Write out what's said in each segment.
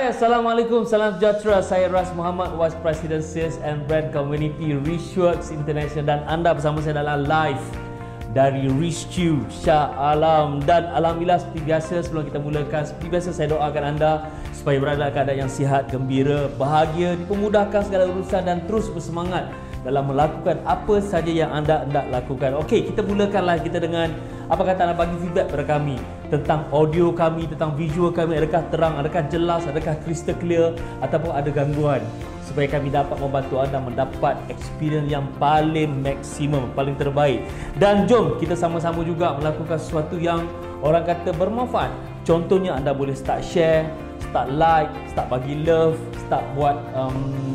Alright, Assalamualaikum, salam sejahtera. Saya Ras Muhammad, Vice President Sales and Brand Community Richworks International, dan anda bersama saya dalam live dari RichQ Shah Alam. Dan alhamdulillah, seperti biasa, sebelum kita mulakan, seperti biasa saya doakan anda supaya berada dalam keadaan yang sihat, gembira, bahagia, dipermudahkan segala urusan dan terus bersemangat dalam melakukan apa saja yang anda hendak lakukan. Okey, kita mulakanlah kita dengan apa kata anda bagi feedback kepada kami tentang audio kami, tentang visual kami, adakah terang, adakah jelas, adakah crystal clear ataupun ada gangguan, supaya kami dapat membantu anda mendapat experience yang paling maksimum, paling terbaik. Dan jom kita sama-sama juga melakukan sesuatu yang orang kata bermanfaat. Contohnya anda boleh start share, start like, start bagi love, start buat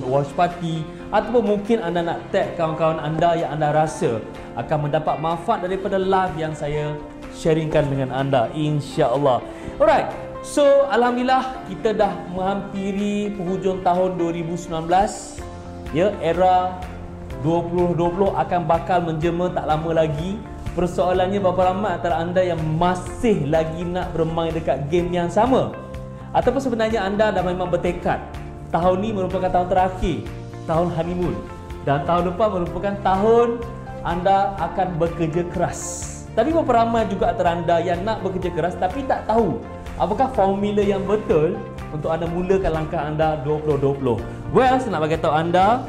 watch party, ataupun mungkin anda nak tag kawan-kawan anda yang anda rasa akan mendapat manfaat daripada live yang saya sharingkan dengan anda, insya-Allah. Alright, so alhamdulillah kita dah menghampiri penghujung tahun 2019. Ya, era 2020 akan bakal menjema tak lama lagi. Persoalannya berapa ramai antara anda yang masih lagi nak bermain dekat game yang sama, ataupun sebenarnya anda dah memang bertekad tahun ni merupakan tahun terakhir, tahun honeymoon, dan tahun depan merupakan tahun anda akan bekerja keras. Tapi berapa ramai juga antara anda yang nak bekerja keras tapi tak tahu apakah formula yang betul untuk anda mulakan langkah anda 2020. Well, saya nak bagi tahu anda,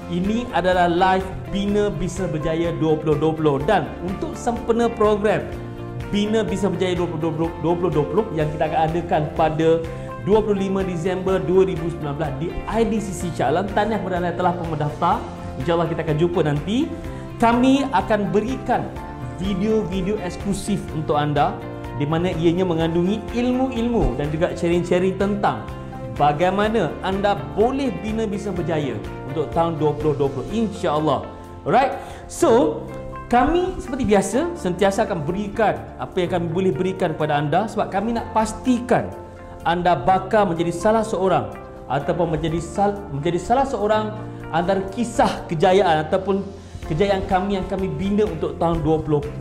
ini adalah live Bina Bisnes Berjaya 2020, dan untuk sempena program Bina Bisnes Berjaya 2020 yang kita akan adakan pada 25 Disember 2019 di IDCC Shah Alam. Tahniah kepada anda yang telah mendaftar. InsyaAllah kita akan jumpa nanti. Kami akan berikan video-video eksklusif untuk anda, di mana ianya mengandungi ilmu-ilmu dan juga sharing-sharing tentang bagaimana anda boleh bina bisnes berjaya untuk tahun 2020, insya-Allah. Alright. So, kami seperti biasa sentiasa akan berikan apa yang kami boleh berikan kepada anda, sebab kami nak pastikan anda bakal menjadi salah seorang ataupun menjadi salah seorang antara kisah kejayaan ataupun kejayaan kami yang kami bina untuk tahun 2020,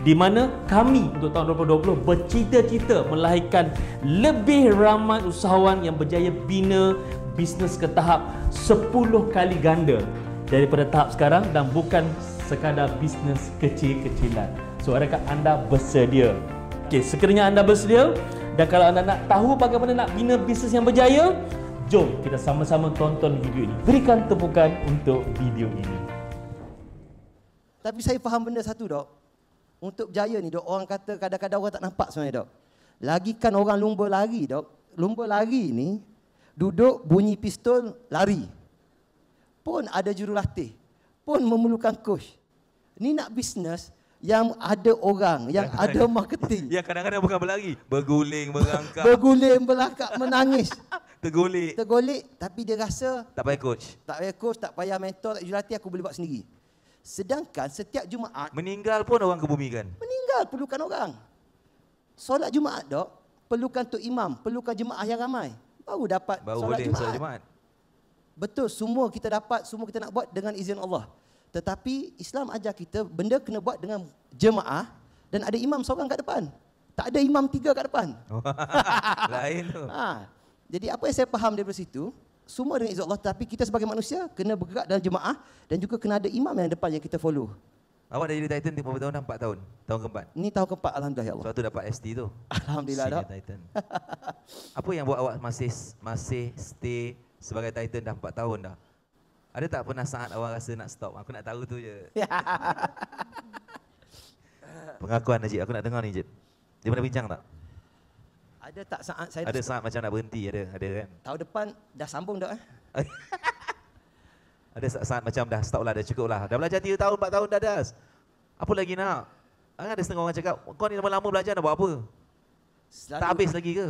di mana kami untuk tahun 2020 bercita-cita melahirkan lebih ramai usahawan yang berjaya bina bisnes ke tahap 10 kali ganda daripada tahap sekarang, dan bukan sekadar bisnes kecil-kecilan. So, adakah anda bersedia? Okey, sekiranya anda bersedia, dan kalau anda nak tahu bagaimana nak bina bisnes yang berjaya, jom kita sama-sama tonton video ini. Berikan tepukan untuk video ini. Tapi saya faham benda satu, Dok. Untuk berjaya ni, Dok, orang kata kadang-kadang orang tak nampak sebenarnya, Dok. Lagikan orang lumba lari, Dok. Lumba lari ni duduk bunyi pistol lari. Pun ada jurulatih. Pun memerlukan coach. Ni nak bisnes yang ada orang, yang ada marketing. Yang kadang-kadang bukan berlari, berguling, berangkat. Berguling, berlakak, menangis. Tergolek. Tergolek, tapi dia rasa Tak payah coach. tak payah coach, tak payah mentor, tak jurulatih, aku boleh buat sendiri. Sedangkan setiap Jumaat Meninggal pun orang kebumikan. meninggal perlukan orang. Solat Jumaat, Dok, perlukan tok imam, perlukan jemaah yang ramai. Baru dapat Baru solat boleh Jumaat. solat Jumaat. Betul, semua kita dapat, semua kita nak buat dengan izin Allah. Tetapi Islam ajar kita benda kena buat dengan jemaah dan ada imam seorang kat depan. Tak ada imam 3 kat depan. Lain tu. Jadi apa yang saya faham daripada situ, semua dengan izin Allah, tapi kita sebagai manusia kena bergerak dalam jemaah dan juga kena ada imam yang depan yang kita follow. Awak dah jadi Titan berapa tahun dah? 4 tahun. Tahun keempat. Ini tahun keempat, alhamdulillah ya Allah. Sebab tu dapat ST tu. Alhamdulillah, Senior Dok. Titan. Apa yang buat awak masih stay sebagai Titan dah 4 tahun dah? Ada tak pernah saat awak rasa nak stop? Aku nak tahu tu je. Pengakuan Najib, aku nak dengar ni Najib. Dia pernah bincang tak? Ada tak saat saya Ada saat macam nak berhenti, ada kan? tahun depan dah sambung, Dok. Ada saat macam dah stop lah, dah cukup lah. Dah belajar 3 tahun, 4 tahun dah das. Apa lagi nak? Ada setengah orang cakap, kau ni lama-lama belajar nak buat apa? Selalu Tak habis lagi ke?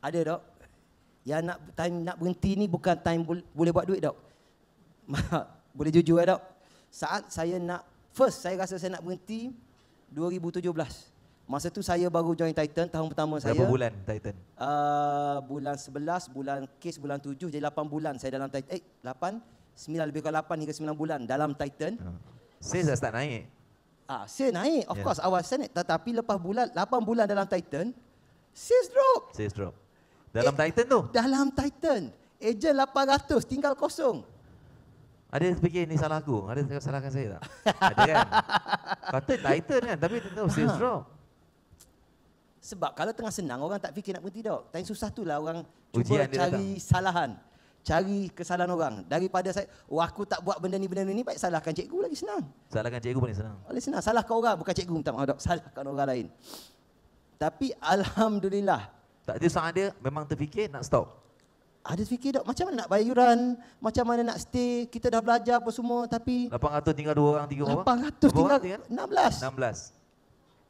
ada, Dok. Yang nak time nak berhenti ni bukan time boleh buat duit, Dok. Boleh jujur, Dok. Saat saya nak saya rasa saya nak berhenti 2017. Masa tu saya baru join Titan, tahun pertama saya. Berapa bulan Titan? Bulan 11, bulan kes bulan 7, jadi 8 bulan saya dalam Titan. 8, 9 lebih kurang 8 hingga 9 bulan dalam Titan. Sales dah start naik. Sales naik, of course awal saya naik. Tetapi lepas 8 bulan dalam Titan, sales drop. Sales drop. Dalam Titan tu. Dalam Titan. Ejen 800 tinggal kosong. Ada fikir ni salah aku. Ada salahkan saya tak? Ada kan? Kata Titan kan tapi tahu sales drop. Sebab kalau tengah senang orang tak fikir nak berhenti dok. Time susah tu lah orang cuba Ujian dia cari salahan. Cari kesalahan orang. Daripada saya, aku tak buat benda ni baik salahkan cikgu lagi senang. Salahkan cikgu paling senang. Oleh senang. Salahkan orang, bukan cikgu minta maaf dok. Salahkan orang lain. Tapi Alhamdulillah. Tak ada sangat dia memang terfikir nak stop. Ada fikir dok macam mana nak bayar yuran, macam mana nak stay, kita dah belajar apa semua tapi 800 tinggal 2 orang, 3 orang. 800 tinggal 16. 16.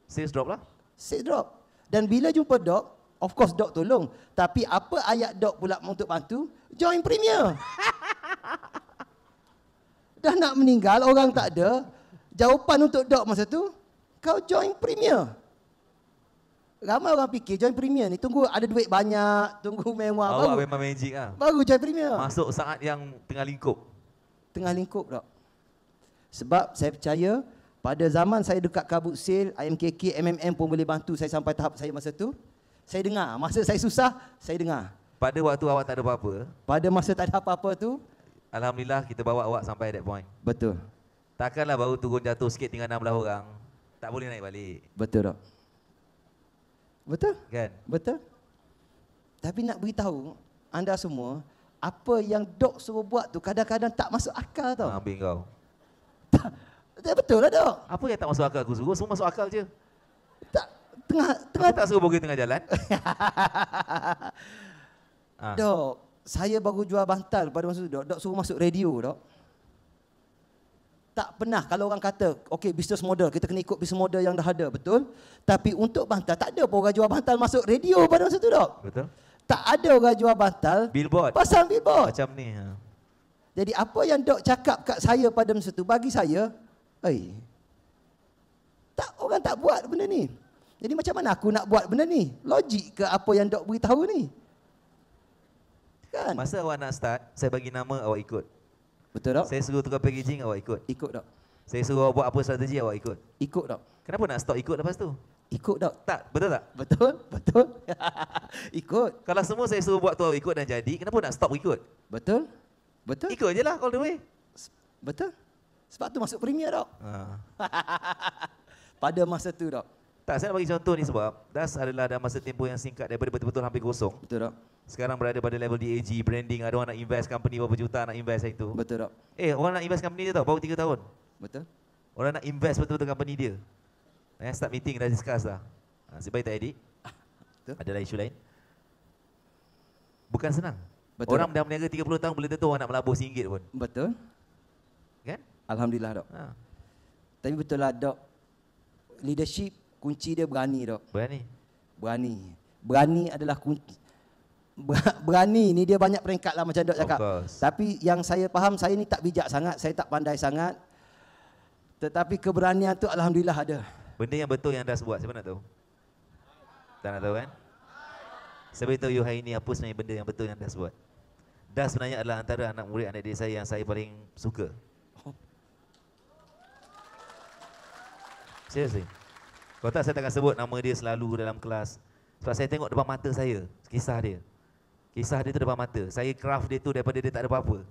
Sales drop lah. Sales drop. Dan bila jumpa dok, of course dok tolong. Tapi apa ayat dok pula untuk bantu? Join Premier. Dah nak meninggal, orang tak ada. Jawapan untuk dok masa tu, kau join Premier. Ramai orang fikir join Premier ni tunggu ada duit banyak, tunggu mewah Awak baru. memang magic lah. Baru join Premier. Masuk saat yang tengah lingkup. Tengah lingkup dok. Sebab saya percaya pada zaman saya dekat Kabut Sale, IMKK, MMM pun boleh bantu saya sampai tahap saya masa tu. Saya dengar. Masa saya susah, saya dengar. Pada waktu awak tak ada apa-apa, Pada masa tak ada apa-apa tu, alhamdulillah kita bawa awak sampai that point. betul. Takkanlah baru turun jatuh sikit tinggal 16 orang. Tak boleh naik balik. Betul dok. Betul? Kan? Betul? Tapi nak beritahu anda semua, apa yang dok suruh buat tu kadang-kadang tak masuk akal tau. Ambil kau. Betul lah dok. Apa yang tak masuk akal aku suruh? Semua masuk akal je. Tak, tengah Aku tak suruh bogey tengah jalan. Dok, saya baru jual bantal pada masa tu dok. Dok suruh masuk radio dok. Tak pernah kalau orang kata, okey business model, kita kena ikut business model yang dah ada, betul? Tapi untuk bantal, tak ada pun orang jual bantal masuk radio pada masa tu dok. Betul? Tak ada orang jual bantal Billboard. pasang billboard. Macam ni. Ha. Jadi apa yang dok cakap kat saya pada masa tu, bagi saya, tak, orang tak buat benda ni. Jadi macam mana aku nak buat benda ni? Logik ke apa yang dok beritahu ni? Kan? Masa awak nak start, saya bagi nama, awak ikut. Betul dok? Saya suruh tukar packaging, awak ikut. Ikut dok. Saya suruh awak buat apa strategi, awak ikut. Ikut dok. Kenapa nak stop ikut lepas tu? Ikut dok. Tak, betul tak? Betul? Betul? Ikut. Kalau semua saya suruh buat tu awak ikut dan jadi, kenapa nak stop ikut? Betul? Betul? Ikut je lah all the way. Betul? Sebab tu masuk Premier dok. Ha. Pada masa tu dok. Tak, saya nak bagi contoh ni sebab DAS adalah dalam masa tempoh yang singkat daripada betul-betul hampir kosong. Betul dok. Sekarang berada pada level DAG, branding, ada orang nak invest company berapa juta nak invest itu. Betul dok. Orang nak invest company dia tau, baru 3 tahun. Betul? Orang nak invest betul-betul company dia. Start meeting dah discuss dah. Sebaik tak edit. Betul. Adalah isu lain. Bukan senang. Betul. Orang dah berniaga 30 tahun boleh tentu orang nak melabur RM1 pun. Betul. Kan? Alhamdulillah dok. Tapi betul lah dok. Leadership kunci dia berani dok. Berani. Berani. Berani adalah kunci. Berani ni dia banyak peringkat lah macam dok cakap. Tapi yang saya faham, saya ni tak bijak sangat, saya tak pandai sangat. Tetapi keberanian tu alhamdulillah ada. Benda yang betul yang DAS buat, siapa nak tahu? Tak nak tahu kan? Saya beritahu you hari ni apa sebenarnya benda yang betul yang DAS buat. DAS sebenarnya adalah antara anak murid anak didik saya yang saya paling suka. Seriously. Kalau tak saya takkan sebut nama dia selalu dalam kelas. Sebab saya tengok depan mata saya, kisah dia. Kisah dia tu depan mata. Saya craft dia tu daripada dia tak ada apa-apa.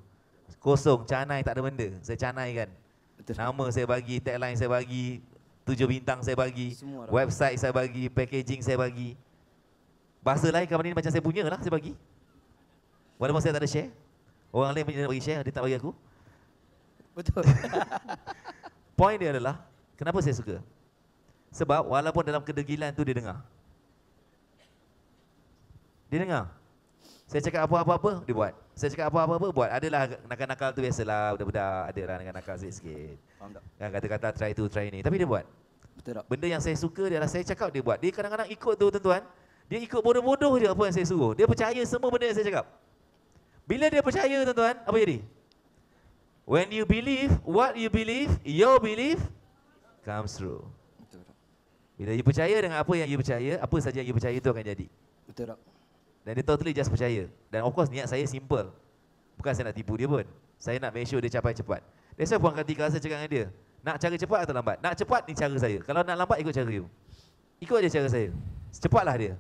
Kosong, canai, tak ada benda. Saya canaikan. Betul. Nama saya bagi, tagline saya bagi, 7 bintang saya bagi, Semua website saya bagi, packaging saya bagi. Bahasa lain company ni macam saya punya lah, saya bagi. Walaupun saya tak ada share. Orang lain punya nak bagi share, dia tak bagi aku. Betul. Point dia adalah, kenapa saya suka? Sebab walaupun dalam kedegilan tu dia dengar. Dia dengar. Saya cakap apa-apa, dia buat. Saya cakap apa-apa, buat. Adalah nakal-nakal tu biasalah, budak-budak. Adalah nakal-nakal sikit-sikit. Faham tak? Kan kata-kata try tu, try ni. Tapi dia buat. Betul tak? Benda yang saya suka dia adalah saya cakap dia buat. Dia kadang-kadang ikut tu tuan-tuan. Dia ikut bodoh-bodoh je apa yang saya suruh. Dia percaya semua benda yang saya cakap. Bila dia percaya tuan-tuan, apa jadi? When you believe what you believe, your belief comes true. Betul tak? Bila you percaya dengan apa yang you percaya, apa saja yang you percaya itu akan jadi. Betul tak? Dan dia totally just percaya. Dan of course niat saya simple. Bukan saya nak tipu dia pun. Saya nak make sure dia capai cepat. That's why puan Kartika saya cakap dengan dia, nak cara cepat atau lambat? Nak cepat ni cara saya. Kalau nak lambat ikut cara you. Ikut je cara saya. Cepatlah dia.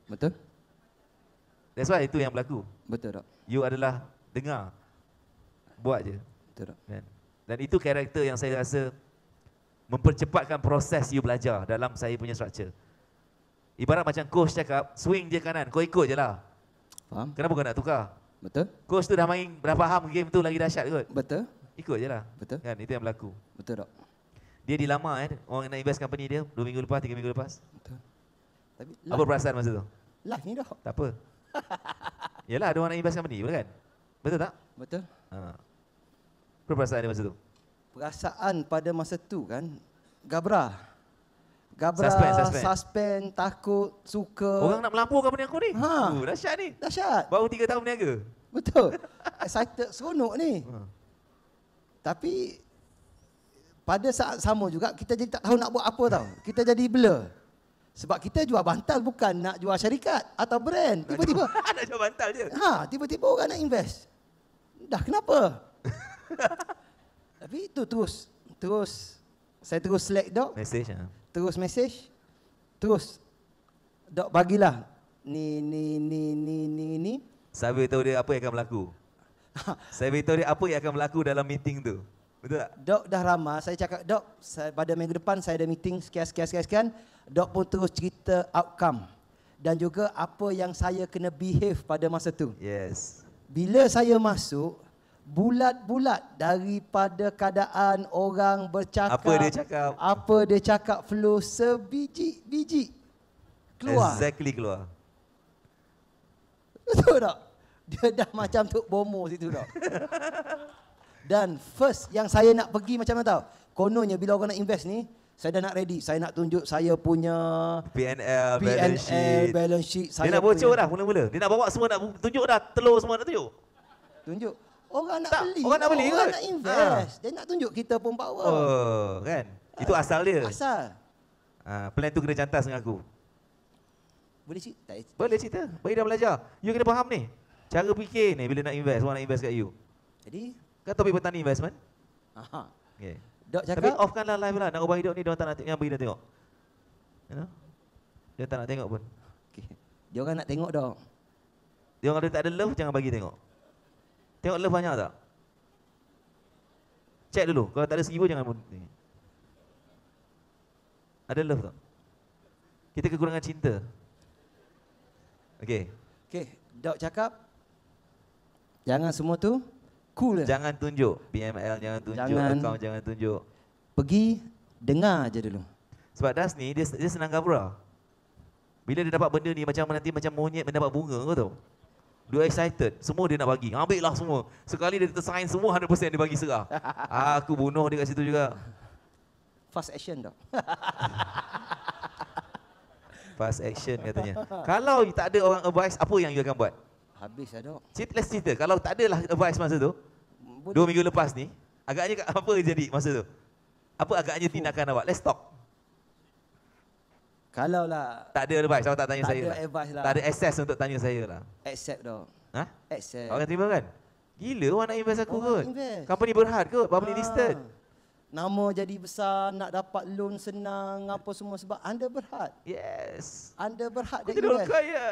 Betul? That's why itu yang berlaku. Betul, Dok. You adalah dengar. Buat je. Betul, Dok. Kan? Dan itu karakter yang saya rasa mempercepatkan proses you belajar dalam saya punya structure. Ibarat macam coach cakap, swing je kanan, kau ikut je lah. Faham? Kenapa kau nak tukar? Betul? Coach tu dah main, dah faham game tu lagi dahsyat kot. Betul? Ikut je lah. Betul? Kan, itu yang berlaku. Betul, Dok. Dia dilamar orang nak invest company dia 2 minggu lepas, 3 minggu lepas. Betul. Tapi Apa perasaan masa tu? live ni, Dok. Tak apa. Yalah, ada orang nak invest company, betul kan? Betul tak? Betul. Apa perasaan dia masa tu? Perasaan pada masa tu kan, gabra, suspend, takut, suka. Orang nak melampau company aku ni. Ha. Dahsyat ni. Dahsyat. Baru 3 tahun berniaga. Betul. Excited, seronok ni. Tapi pada saat sama juga kita jadi tak tahu nak buat apa tau. Kita jadi blur. Sebab kita jual bantal bukan nak jual syarikat atau brand. Tiba-tiba Nak jual bantal je. tiba-tiba orang nak invest. Dah kenapa? Tapi itu terus saya terus select Dok. Message Terus message. Terus Dok bagilah ni. Saya beritahu dia apa yang akan berlaku. Saya beritahu dia apa yang akan berlaku dalam meeting tu. Betul tak? Dok dah ramah, saya cakap, Dok, pada minggu depan saya ada meeting sekian. Dok pun terus cerita outcome. Dan juga apa yang saya kena behave pada masa tu. Yes. Bila saya masuk, bulat-bulat daripada keadaan orang bercakap. Apa dia cakap flow sebiji-biji. Keluar. Exactly keluar. Betul tak? Dia dah macam Tok Bomo situ Dok. Dan first yang saya nak pergi macam mana tahu? Kononnya bila orang nak invest ni, saya dah nak ready. Saya nak tunjuk saya punya P&L, balance sheet. Dia nak bocor dah mula-mula. Dia nak bawa semua, nak tunjuk dah. Telur semua nak tunjuk. Tunjuk. Orang nak Tak, beli. orang nak beli Orang kot. nak invest. Dia nak tunjuk kita pun power. Oh, kan? Itu asal dia. Asal. Plan tu kena cantas dengan aku. Boleh cerita? Boleh cerita. Bagi dah belajar. You kena faham ni. Cara fikir ni bila nak invest. Orang nak invest kat you. Jadi, Kan topik petani investment. Okay. Dok Tapi cakap, offkanlah live lah. Nak ubah hidup ni, diorang tak nak tengok. Yang bagi dia tengok. You know? Dia tak nak tengok pun. okay. Dia orang nak tengok Dok. Dia orang ada tak ada love, jangan bagi tengok. Tengok love banyak tak? Check dulu. Kalau tak ada 1,000 jangan ni. Ada love tak? Kita kekurangan cinta. Okay. Okay, Dok cakap, jangan semua tu cool. Jangan tunjuk PML, jangan tunjuk account, jangan tunjuk. Pergi dengar je dulu. Sebab Das ni dia senang gabra. Bila dia dapat benda ni macam nanti macam monyet mendapat bunga, kau tahu. Dia excited, semua dia nak bagi. Ambil lah semua. Sekali dia tersign semua 100% dia bagi serah. Aku bunuh dia kat situ juga. Fast action Dok. Fast action katanya. Kalau tak ada orang advice, apa yang you akan buat? Habis lah Dok. Let's cerita. Kalau tak ada lah advice masa tu, 2 minggu lepas ni, agaknya apa jadi masa tu? Apa agaknya tindakan awak? Let's talk. Kalau lah Tak ada advice, awak tak tanya tak saya ada lah. advice lah. Tak ada access untuk tanya saya lah. Accept Dok. Ha? Accept. Awak akan terima kan? Gila orang nak invest aku Orang kot. invest. Company berhad kot, public listed. Nama jadi besar, nak dapat loan senang, apa semua sebab anda berhad. Yes. Anda berhad Aku dia kena orang invest. kaya.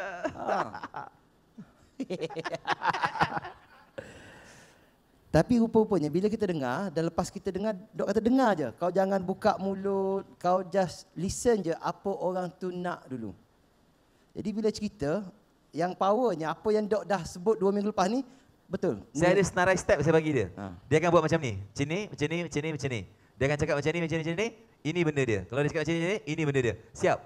Tapi rupa-rupanya bila kita dengar, dan lepas kita dengar, Dok kata dengar je. Kau jangan buka mulut, kau just listen je apa orang tu nak dulu. Jadi bila cerita, yang powernya apa yang Dok dah sebut 2 minggu lepas ni, betul. Saya ada senarai step saya bagi dia. Ha. Dia akan buat macam ni. Macam ni. Dia akan cakap macam ni. Ini benda dia. Kalau dia cakap macam ni, ini benda dia. Siap?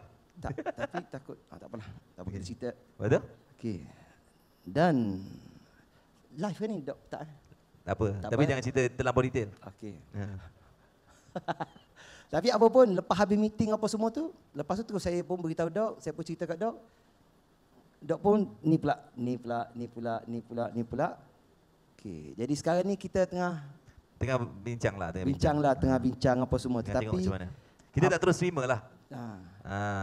Tapi takut. Tak apalah. Tak apa kita cerita. Betul? Okey. Dan live kan ni Dok? Tak. Tak apa. Tak Tapi apa. jangan cerita terlampau detail. Okey. Ha. Tapi apa pun lepas habis meeting apa semua tu, lepas tu terus saya pun beritahu Dok, saya pun cerita kat Dok. Dok pun ni pula. Okey. Jadi sekarang ni kita tengah Bincang lah. bincang apa semua, Tengok tetapi macam mana. Kita tak terus terima lah.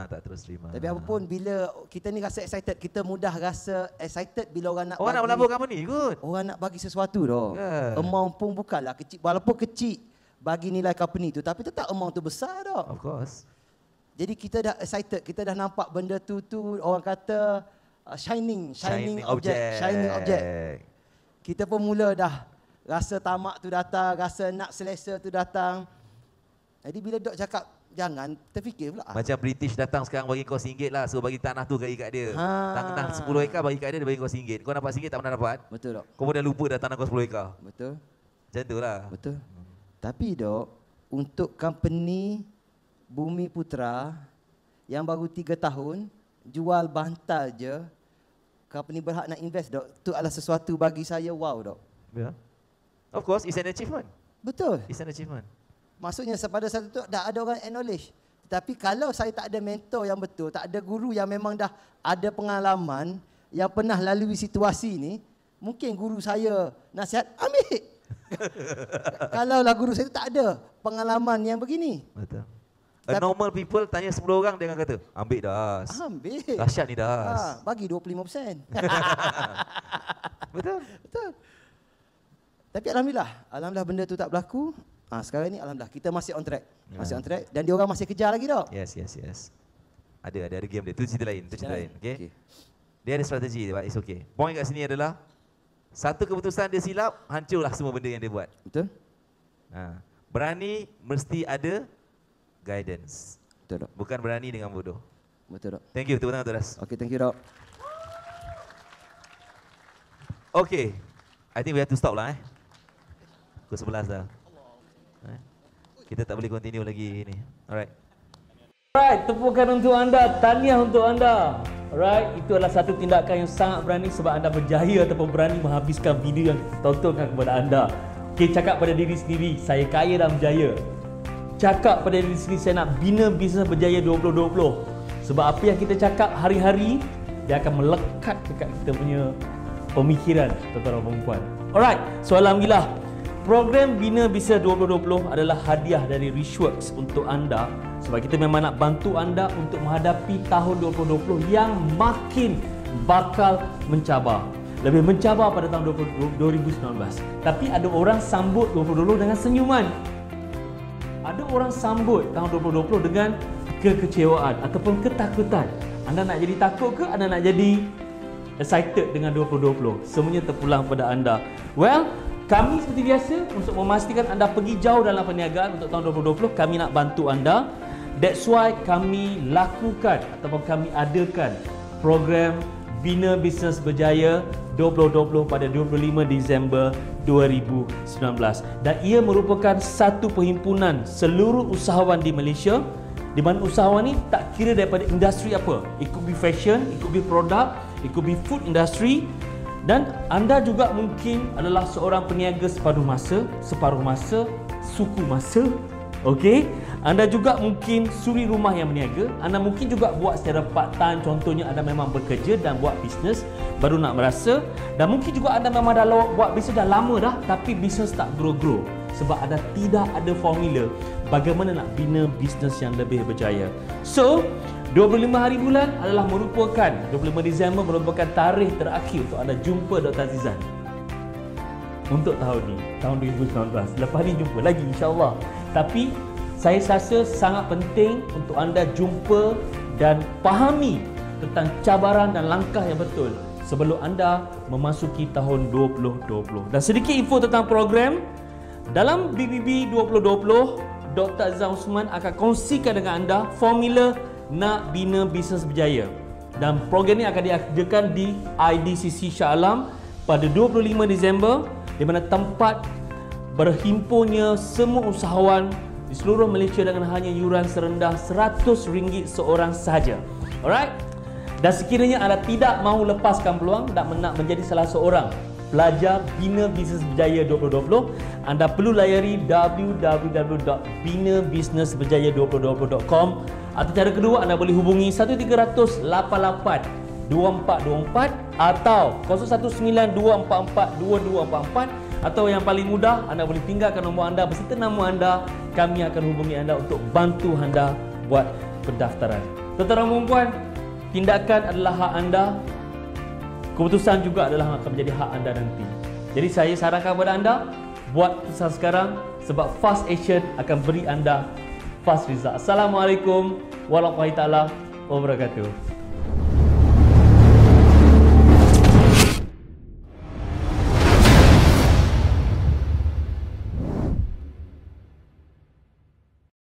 Tak terus terima. tapi apa pun bila kita ni rasa excited, kita mudah rasa excited bila orang nak Orang nak melabur company kot. orang nak bagi sesuatu Dok. Yeah. Amount pun bukanlah kecil, walaupun kecil bagi nilai company tu, tapi tetap amount tu besar Dok. Of course. Jadi kita dah excited, kita dah nampak benda tu orang kata shining Shining object. Kita pun mula dah rasa tamak tu datang, rasa nak selesa tu datang. Jadi bila dok cakap jangan, terfikir pula. Macam British datang sekarang bagi kau RM1 lah, so bagi tanah tu kat dia. Tanah 10 ekar bagi kat dia bagi kau RM1. Kau dapat RM1 tak pernah dapat. Betul dok. Kau pun dah lupa dah tanah kau 10 ekar. Betul. Macam tu lah. Betul. Tapi dok, untuk company Bumi Putra yang baru 3 tahun jual bantal je, company berhak nak invest dok. Itu adalah sesuatu bagi saya wow dok. Yeah. Of course, it's an achievement. Betul. It's an achievement. Maksudnya pada satu tu dah ada orang acknowledge. Tapi kalau saya tak ada mentor yang betul, tak ada guru yang memang dah ada pengalaman, yang pernah lalui situasi ni, mungkin guru saya nasihat, ambil. Kalaulah guru saya tak ada pengalaman yang begini. Betul. A normal people tanya 10 orang, dia akan kata, ambil das. Ambil. Dahsyat ni das. Bagi 25%. Betul. Betul. Tapi alhamdulillah benda tu tak berlaku. Sekarang ni alhamdulillah kita masih on track. Masih on track dan diorang masih kejar lagi dok. Yes. Ada game dia. Tu cerita lain, okay? Dia ada strategi, but it's okay. Point kat sini adalah satu keputusan dia silap, hancurlah semua benda yang dia buat. Betul? Berani mesti ada guidance. Betul dok. Bukan berani dengan bodoh. Betul dok. Thank you, tepuk tangan untuk Das. Okay, thank you dok. Okay, I think we have to stop lah Pukul 11 dah. Kita tak boleh continue lagi ni. Alright. Alright, tepukan untuk anda, tahniah untuk anda. Alright, itu adalah satu tindakan yang sangat berani sebab anda berjaya ataupun berani menghabiskan video yang tontonkan kepada anda. Okay, cakap pada diri sendiri, saya kaya dan berjaya. Cakap pada diri sendiri, saya nak bina bisnes berjaya 2020. Sebab apa yang kita cakap hari-hari, dia akan melekat dekat kita punya pemikiran, tuan-tuan dan perempuan. Alright, so alhamdulillah. Program Bina Bisnes 2020 adalah hadiah dari Richworks untuk anda sebab kita memang nak bantu anda untuk menghadapi tahun 2020 yang makin bakal mencabar. Lebih mencabar pada tahun 2019. Tapi ada orang sambut 2020 dengan senyuman. Ada orang sambut tahun 2020 dengan kekecewaan ataupun ketakutan. Anda nak jadi takut ke? Anda nak jadi excited dengan 2020? Semuanya terpulang pada anda. Well, kami seperti biasa untuk memastikan anda pergi jauh dalam perniagaan untuk tahun 2020, kami nak bantu anda. That's why kami lakukan ataupun kami adakan program Bina Bisnes Berjaya 2020 pada 25 Disember 2019. Dan ia merupakan satu perhimpunan seluruh usahawan di Malaysia di mana usahawan ni tak kira daripada industri apa. It could be fashion, it could be product, it could be food industry. Dan anda juga mungkin adalah seorang peniaga separuh masa, suku masa. Okey, anda juga mungkin suri rumah yang berniaga. Anda mungkin juga buat secara part time, contohnya anda memang bekerja dan buat bisnes baru nak merasa. Dan mungkin juga anda memang dah buat bisnes dah lama dah tapi bisnes tak grow sebab anda tidak ada formula bagaimana nak bina bisnes yang lebih berjaya. So 25 hari bulan adalah merupakan 25 Disember merupakan tarikh terakhir untuk anda jumpa Dr. Azizan untuk tahun ni, tahun 2019. Lepas ni jumpa lagi insya-Allah. Tapi saya rasa sangat penting untuk anda jumpa dan fahami tentang cabaran dan langkah yang betul sebelum anda memasuki tahun 2020. Dan sedikit info tentang program dalam BBB 2020, Dr. Azizan Osman akan kongsikan dengan anda formula nak bina bisnes berjaya. Dan program ini akan diadakan di IDCC Shah Alam pada 25 Disember di mana tempat berhimpunnya semua usahawan di seluruh Malaysia dengan hanya yuran serendah RM100 seorang sahaja. Alright? Dan sekiranya anda tidak mahu lepaskan peluang dan nak menjadi salah seorang pelajar Bina Bisnes Berjaya 2020, anda perlu layari www.binabusinessberjaya2020.com. Atau cara kedua, anda boleh hubungi 1300 88 2424 atau 019 244 2244, atau yang paling mudah, anda boleh tinggalkan nombor anda beserta nama anda. Kami akan hubungi anda untuk bantu anda buat pendaftaran. Tuan-tuan dan puan-puan, tindakan adalah hak anda. Keputusan juga adalah akan menjadi hak anda nanti. Jadi saya sarankan kepada anda, buat keputusan sekarang sebab fast action akan beri anda fast result. Assalamualaikum warahmatullahi wabarakatuh.